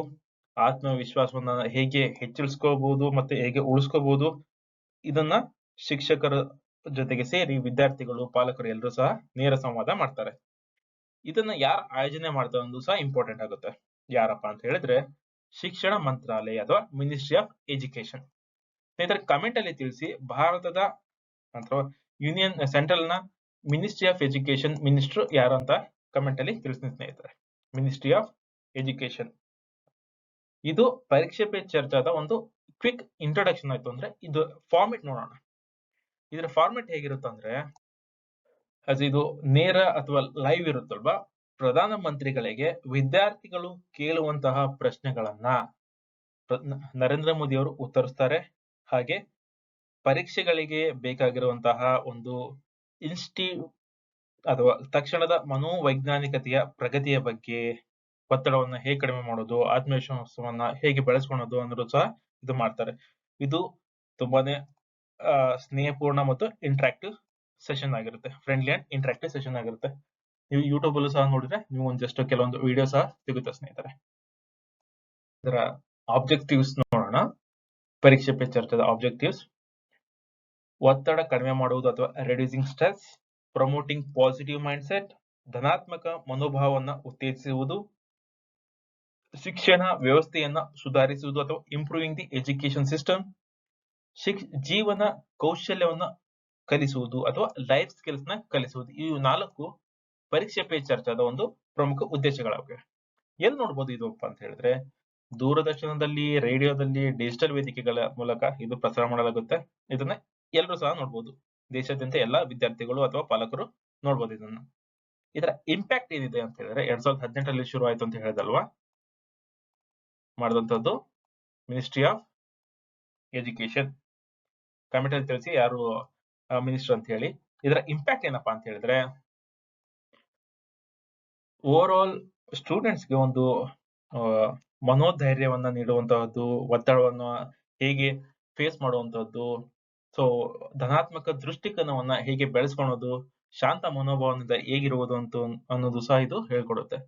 ಆತ್ಮವಿಶ್ವಾಸವನ್ನ ಹೇಗೆ ಹೆಚ್ಚಿಸ್ಕೋಬಹುದು ಮತ್ತೆ ಹೇಗೆ ಉಳಿಸ್ಕೋಬಹುದು, ಇದನ್ನ ಶಿಕ್ಷಕರ ಜೊತೆಗೆ ಸೇರಿ ವಿದ್ಯಾರ್ಥಿಗಳು, ಪಾಲಕರು ಎಲ್ಲರೂ ಸಹ ನೇರ ಸಂವಾದ ಮಾಡ್ತಾರೆ. ಇದನ್ನ ಯಾರು ಆಯೋಜನೆ ಮಾಡ್ತಾರೆ ಅನ್ನೋದು ಸಹ ಇಂಪಾರ್ಟೆಂಟ್ ಆಗುತ್ತೆ. ಯಾರಪ್ಪ ಅಂತ ಹೇಳಿದ್ರೆ ಶಿಕ್ಷಣ ಮಂತ್ರಾಲಯ ಅಥವಾ ಮಿನಿಸ್ಟ್ರಿ ಆಫ್ ಎಜುಕೇಶನ್. ಸ್ನೇಹಿತರೆ ಕಮೆಂಟ್ ಅಲ್ಲಿ ತಿಳಿಸಿ, ಭಾರತದ ಅಥವಾ ಯೂನಿಯನ್ ಸೆಂಟ್ರಲ್ ನ ಮಿನಿಸ್ಟ್ರಿ ಆಫ್ ಎಜುಕೇಶನ್ ಮಿನಿಸ್ಟರ್ ಯಾರು ಅಂತ ಕಮೆಂಟ್ ಅಲ್ಲಿ ತಿಳಿಸ್ತೀನಿ ಸ್ನೇಹಿತರೆ. Ministry of education. ಇದು ಪರೀಕ್ಷೆ ಪೇ ಚರ್ಚಾದ ಒಂದು ಕ್ವಿಕ್ ಇಂಟ್ರೊಡಕ್ಷನ್ ಆಯ್ತು. ಅಂದ್ರೆ ಇದು ಫಾರ್ಮೆಟ್ ನೋಡೋಣ. ಇದರ ಫಾರ್ಮೆಟ್ ಹೇಗಿರುತ್ತಂದ್ರೆ ಇದು ನೇರ ಅಥವಾ ಲೈವ್ ಇರುತ್ತಲ್ವಾ, ಪ್ರಧಾನ ಮಂತ್ರಿಗಳಿಗೆ ವಿದ್ಯಾರ್ಥಿಗಳು ಕೇಳುವಂತಹ ಪ್ರಶ್ನೆಗಳನ್ನ ನರೇಂದ್ರ ಮೋದಿ ಅವರು ಉತ್ತರಿಸ್ತಾರೆ. ಹಾಗೆ ಪರೀಕ್ಷೆಗಳಿಗೆ ಬೇಕಾಗಿರುವಂತಹ ಒಂದು ಅಥವಾ ತಕ್ಷಣದ ಮನೋವೈಜ್ಞಾನಿಕತೆಯ ಪ್ರಗತಿಯ ಬಗ್ಗೆ, ಒತ್ತಡವನ್ನ ಹೇಗೆ ಕಡಿಮೆ ಮಾಡೋದು, ಆತ್ಮವಿಶ್ವಾಸವನ್ನ ಹೇಗೆ ಬೆಳೆಸ್ಕೊಳ್ಳೋದು ಅನ್ನೋದು ಸಹ ಇದು ಮಾಡ್ತಾರೆ. ಇದು ತುಂಬಾನೇ ಸ್ನೇಹಪೂರ್ಣ ಮತ್ತು ಇಂಟ್ರಾಕ್ಟಿವ್ ಸೆಷನ್ ಆಗಿರುತ್ತೆ. ಫ್ರೆಂಡ್ಲಿ ಅಂಡ್ ಇಂಟ್ರಾಕ್ಟಿವ್ ಸೆಷನ್ ಆಗಿರುತ್ತೆ. ನೀವು ಯೂಟ್ಯೂಬ್ ಅಲ್ಲೂ ಸಹ ನೋಡಿದ್ರೆ ನೀವು ಒಂದಷ್ಟು ಕೆಲವೊಂದು ವಿಡಿಯೋ ಸಹ ಸಿಗುತ್ತೆ ಸ್ನೇಹಿತರೆ. ಇದರ ಆಬ್ಜೆಕ್ಟಿವ್ಸ್ ನೋಡೋಣ. ಪರೀಕ್ಷೆ ಪೇ ಚರ್ಚಾದ ಆಬ್ಜೆಕ್ಟಿವ್ಸ್: ಒತ್ತಡ ಕಡಿಮೆ ಮಾಡುವುದು ಅಥವಾ reducing stress, promoting positive mindset, ಧನಾತ್ಮಕ ಮನೋಭಾವವನ್ನು ಉತ್ತೇಜಿಸುವುದು, ಶಿಕ್ಷಣ ವ್ಯವಸ್ಥೆಯನ್ನ ಸುಧಾರಿಸುವುದು ಅಥವಾ ಇಂಪ್ರೂವಿಂಗ್ ದಿ ಎಜುಕೇಶನ್ ಸಿಸ್ಟಮ್, ಜೀವನ ಕೌಶಲ್ಯವನ್ನ ಕಲಿಸುವುದು ಅಥವಾ ಲೈಫ್ ಸ್ಕಿಲ್ಸ್ ನ ಕಲಿಸುವುದು. ಇವು 4 ಪರೀಕ್ಷೆ ಪೇ ಚರ್ಚಾದ ಒಂದು ಪ್ರಮುಖ ಉದ್ದೇಶಗಳಾಗಿವೆ. ಎಲ್ಲಿ ನೋಡ್ಬೋದು ಇದು ಅಂತ ಹೇಳಿದ್ರೆ ದೂರದರ್ಶನದಲ್ಲಿ, ರೇಡಿಯೋದಲ್ಲಿ, ಡಿಜಿಟಲ್ ವೇದಿಕೆಗಳ ಮೂಲಕ ಇದು ಪ್ರಸಾರ ಮಾಡಲಾಗುತ್ತೆ. ಇದನ್ನ ಎಲ್ಲರೂ ಸಹ ನೋಡ್ಬೋದು. ದೇಶಾದ್ಯಂತ ಎಲ್ಲಾ ವಿದ್ಯಾರ್ಥಿಗಳು ಅಥವಾ ಪಾಲಕರು ನೋಡ್ಬೋದು ಇದನ್ನ. ಇದರ ಇಂಪ್ಯಾಕ್ಟ್ ಏನಿದೆ ಅಂತ ಹೇಳಿದ್ರೆ 2018ರಲ್ಲಿ ಶುರು ಆಯ್ತು ಅಂತ ಹೇಳಿದಲ್ವಾ, ಮಾಡಿದಂತದ್ದು ಮಿನಿಸ್ಟ್ರಿ ಆಫ್ ಎಜುಕೇಶನ್. ಕಮೆಂಟ್ ಅಲ್ಲಿ ತಿಳಿಸಿ ಯಾರು ಮಿನಿಸ್ಟರ್ ಅಂತ ಹೇಳಿ. ಇದರ ಇಂಪ್ಯಾಕ್ಟ್ ಏನಪ್ಪಾ ಅಂತ ಹೇಳಿದ್ರೆ ಓವರ್ ಆಲ್ ಸ್ಟೂಡೆಂಟ್ಸ್ಗೆ ಒಂದು ಮನೋಧೈರ್ಯವನ್ನ ನೀಡುವಂತಹದ್ದು, ಒತ್ತಡವನ್ನು ಹೇಗೆ ಫೇಸ್ ಮಾಡುವಂತಹದ್ದು, ಸೊ ಧನಾತ್ಮಕ ದೃಷ್ಟಿಕೋನವನ್ನ ಹೇಗೆ ಬೆಳೆಸ್ಕೊಳ್ಳೋದು, ಶಾಂತ ಮನೋಭಾವದಿಂದ ಹೇಗಿರುವುದು ಅಂತ ಅನ್ನೋದು ಸಹ ಇದು ಹೇಳ್ಕೊಡುತ್ತೆ.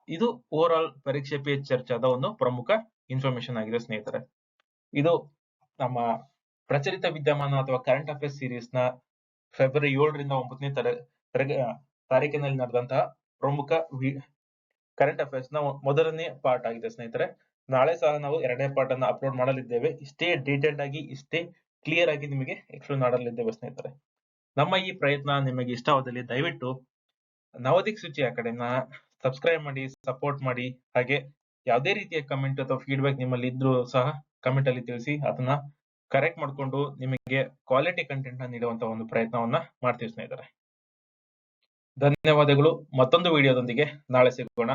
ಇದು ಓವರ್ ಆಲ್ ಪರೀಕ್ಷೆ ಪೇ ಚರ್ಚಾದ ಒಂದು ಪ್ರಮುಖ ಇನ್ಫಾರ್ಮೇಶನ್ ಆಗಿದೆ ಸ್ನೇಹಿತರೆ. ಇದು ನಮ್ಮ ಪ್ರಚಲಿತ ವಿದ್ಯಮಾನ ಅಥವಾ ಕರೆಂಟ್ ಅಫೇರ್ಸ್ ಸೀರೀಸ್ ನ ಫೆಬ್ರವರಿ 7ರಿಂದ 9ನೇ ತಾರೀಕಿನಲ್ಲಿ ನಡೆದಂತಹ ಪ್ರಮುಖ ಕರೆಂಟ್ ಅಫೇರ್ಸ್ ನ ಮೊದಲನೇ ಪಾರ್ಟ್ ಆಗಿದೆ ಸ್ನೇಹಿತರೆ. ನಾಳೆ ಸಹ ನಾವು 2ನೇ ಪಾರ್ಟ್ ಅನ್ನು ಅಪ್ಲೋಡ್ ಮಾಡಲಿದ್ದೇವೆ. ಇಷ್ಟೇ ಡೀಟೇಲ್ಡ್ ಆಗಿ, ಇಷ್ಟೇ ಕ್ಲಿಯರ್ ಆಗಿ ನಿಮಗೆ ಎಕ್ಸ್ಪ್ಲೇನ್ ಮಾಡಲಿದ್ದೇವೆ ಸ್ನೇಹಿತರೆ. ನಮ್ಮ ಈ ಪ್ರಯತ್ನ ನಿಮಗೆ ಇಷ್ಟವಾದಲ್ಲಿ ದಯವಿಟ್ಟು ನವದಿಕ್ಸೂಚಿ ಅಕಾಡೆಮಿನ ಸಬ್ಸ್ಕ್ರೈಬ್ ಮಾಡಿ, ಸಪೋರ್ಟ್ ಮಾಡಿ. ಹಾಗೆ ಯಾವುದೇ ರೀತಿಯ ಕಮೆಂಟ್ ಅಥವಾ ಫೀಡ್ಬ್ಯಾಕ್ ನಿಮ್ಮಲ್ಲಿ ಇದ್ರೂ ಸಹ ಕಮೆಂಟ್ ಅಲ್ಲಿ ತಿಳಿಸಿ. ಅದನ್ನ ಕರೆಕ್ಟ್ ಮಾಡ್ಕೊಂಡು ನಿಮಗೆ ಕ್ವಾಲಿಟಿ ಕಂಟೆಂಟ್ ನ ನೀಡುವಂತ ಒಂದು ಪ್ರಯತ್ನವನ್ನ ಮಾಡ್ತೀವಿ ಸ್ನೇಹಿತರೆ. ಧನ್ಯವಾದಗಳು. ಮತ್ತೊಂದು ವಿಡಿಯೋದೊಂದಿಗೆ ನಾಳೆ ಸಿಗೋಣ.